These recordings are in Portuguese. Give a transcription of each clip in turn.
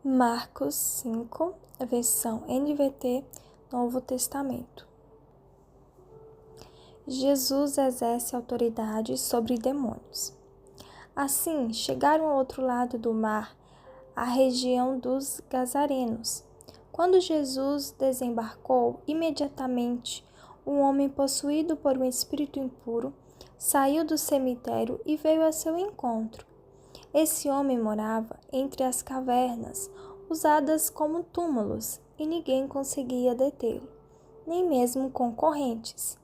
Marcos 5, versão NVT, Novo Testamento. Jesus exerce autoridade sobre demônios. Assim, chegaram ao outro lado do mar, à região dos Gazarenos. Quando Jesus desembarcou, imediatamente um homem possuído por um espírito impuro saiu do cemitério e veio a seu encontro. Esse homem morava entre as cavernas, usadas como túmulos, e ninguém conseguia detê-lo, nem mesmo concorrentes.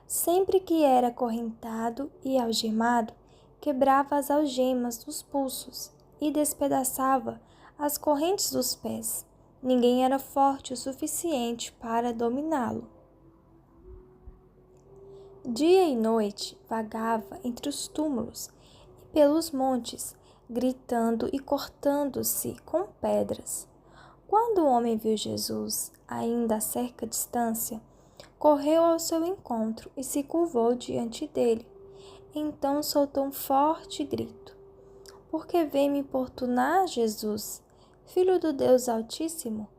Sempre que era acorrentado e algemado, quebrava as algemas dos pulsos e despedaçava as correntes dos pés. Ninguém era forte o suficiente para dominá-lo. Dia e noite vagava entre os túmulos e pelos montes, gritando e cortando-se com pedras. Quando o homem viu Jesus, ainda a certa distância, correu ao seu encontro e se curvou diante dele. Então soltou um forte grito: "Por que vem me importunar, Jesus, Filho do Deus Altíssimo?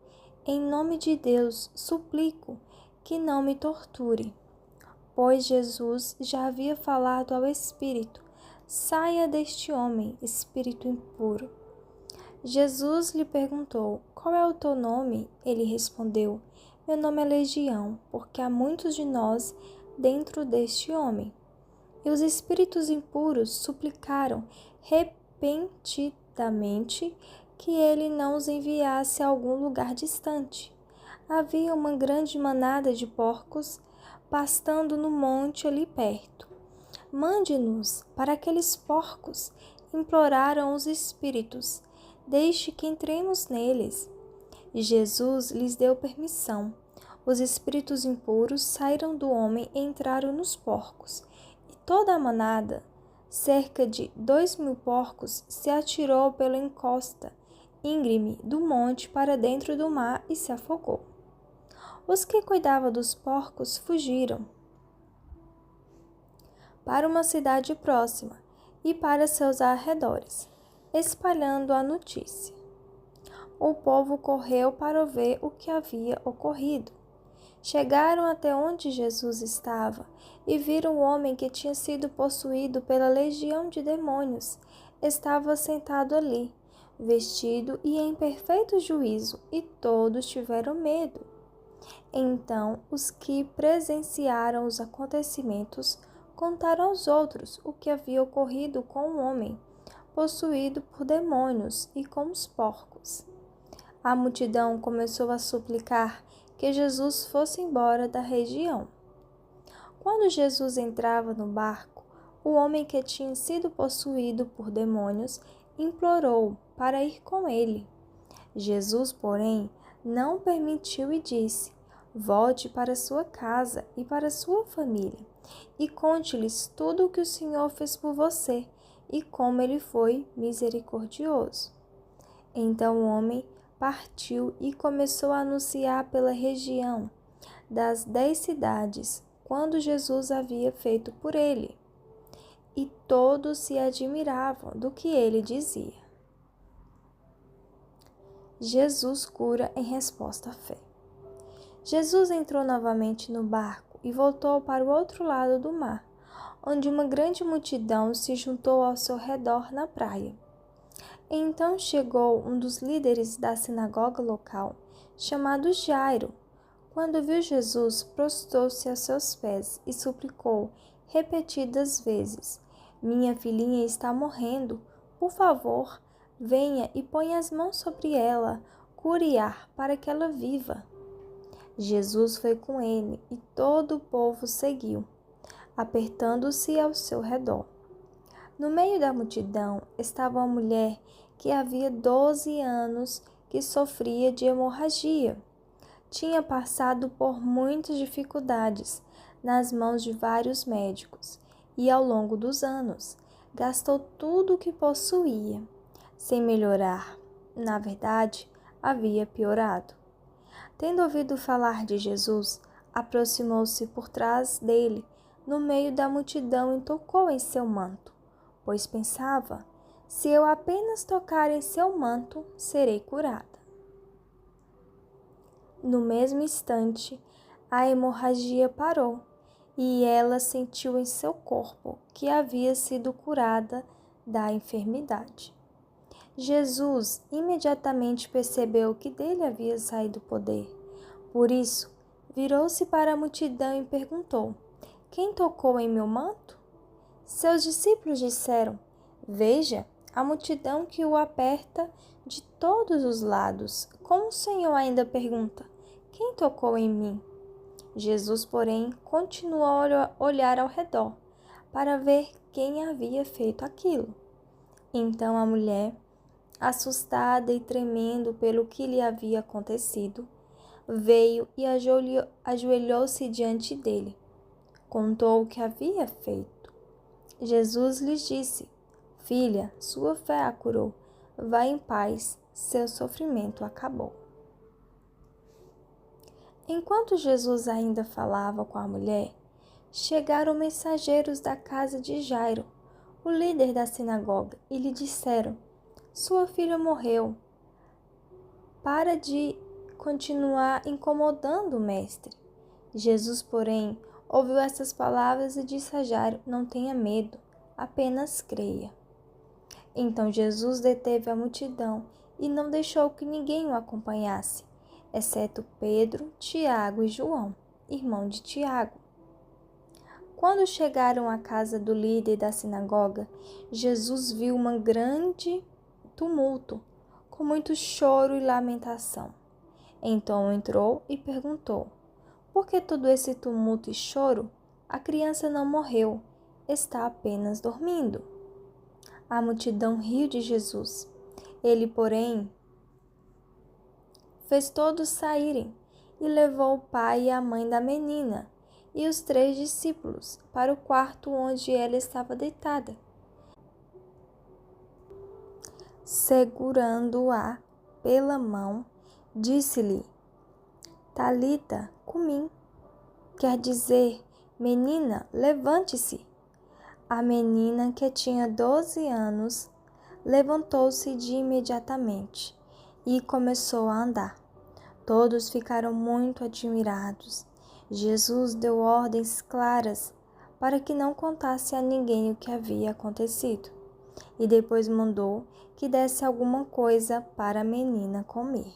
Em nome de Deus, suplico que não me torture." Pois Jesus já havia falado ao espírito: "Saia deste homem, espírito impuro." Jesus lhe perguntou: "Qual é o teu nome?" Ele respondeu: "Meu nome é Legião, porque há muitos de nós dentro deste homem." E os espíritos impuros suplicaram repetidamente que ele não os enviasse a algum lugar distante. Havia uma grande manada de porcos pastando no monte ali perto. "Mande-nos para aqueles porcos", imploraram os espíritos. "Deixe que entremos neles." E Jesus lhes deu permissão. Os espíritos impuros saíram do homem e entraram nos porcos. E toda a manada, cerca de 2.000 porcos, se atirou pela encosta íngreme do monte para dentro do mar e se afogou. Os que cuidavam dos porcos fugiram para uma cidade próxima e para seus arredores, espalhando a notícia. O povo correu para ver o que havia ocorrido. Chegaram até onde Jesus estava e viram o homem que tinha sido possuído pela legião de demônios. Estava sentado ali, vestido e em perfeito juízo, e todos tiveram medo. Então, os que presenciaram os acontecimentos contaram aos outros o que havia ocorrido com o homem, possuído por demônios, e com os porcos. A multidão começou a suplicar que Jesus fosse embora da região. Quando Jesus entrava no barco, o homem que tinha sido possuído por demônios implorou para ir com ele. Jesus, porém, não permitiu e disse: "Volte para sua casa e para sua família, e conte-lhes tudo o que o Senhor fez por você e como ele foi misericordioso." Então o homem partiu e começou a anunciar pela região das 10 cidades quando Jesus havia feito por ele. E todos se admiravam do que ele dizia. Jesus cura em resposta à fé. Jesus entrou novamente no barco e voltou para o outro lado do mar, onde uma grande multidão se juntou ao seu redor na praia. Então chegou um dos líderes da sinagoga local, chamado Jairo. Quando viu Jesus, prostrou-se a seus pés e suplicou repetidas vezes: "Minha filhinha está morrendo. Por favor, venha e ponha as mãos sobre ela, cure-a para que ela viva." Jesus foi com ele e todo o povo seguiu, apertando-se ao seu redor. No meio da multidão estava uma mulher que havia 12 anos que sofria de hemorragia. Tinha passado por muitas dificuldades nas mãos de vários médicos e, ao longo dos anos, gastou tudo o que possuía, sem melhorar. Na verdade, havia piorado. Tendo ouvido falar de Jesus, aproximou-se por trás dele, no meio da multidão, e tocou em seu manto, pois pensava: Se eu apenas tocar em seu manto, serei curada. No mesmo instante, a hemorragia parou e ela sentiu em seu corpo que havia sido curada da enfermidade. Jesus imediatamente percebeu que dele havia saído poder. Por isso, virou-se para a multidão e perguntou: Quem tocou em meu manto? Seus discípulos disseram: Veja, a multidão que o aperta de todos os lados. Como o Senhor ainda pergunta: Quem tocou em mim? Jesus, porém, continuou a olhar ao redor para ver quem havia feito aquilo. Então a mulher, assustada e tremendo pelo que lhe havia acontecido, veio e ajoelhou-se diante dele. Contou o que havia feito. Jesus lhes disse: Filha, sua fé a curou. Vá em paz, seu sofrimento acabou. Enquanto Jesus ainda falava com a mulher, chegaram mensageiros da casa de Jairo, o líder da sinagoga, e lhe disseram: Sua filha morreu. Para de continuar incomodando o mestre. Jesus, porém, ouviu essas palavras e disse a Jairo: Não tenha medo, apenas creia. Então Jesus deteve a multidão e não deixou que ninguém o acompanhasse, exceto Pedro, Tiago e João, irmão de Tiago. Quando chegaram à casa do líder da sinagoga, Jesus viu um grande tumulto, com muito choro e lamentação. Então entrou e perguntou: Por que todo esse tumulto e choro? A criança não morreu, está apenas dormindo. A multidão riu de Jesus. Ele, porém, fez todos saírem e levou o pai e a mãe da menina e os 3 discípulos para o quarto onde ela estava deitada. Segurando-a pela mão, disse-lhe: Talita cumi, quer dizer, menina, levante-se. A menina, que tinha 12 anos, levantou-se de imediatamente e começou a andar. Todos ficaram muito admirados. Jesus deu ordens claras para que não contasse a ninguém o que havia acontecido, e depois mandou que desse alguma coisa para a menina comer.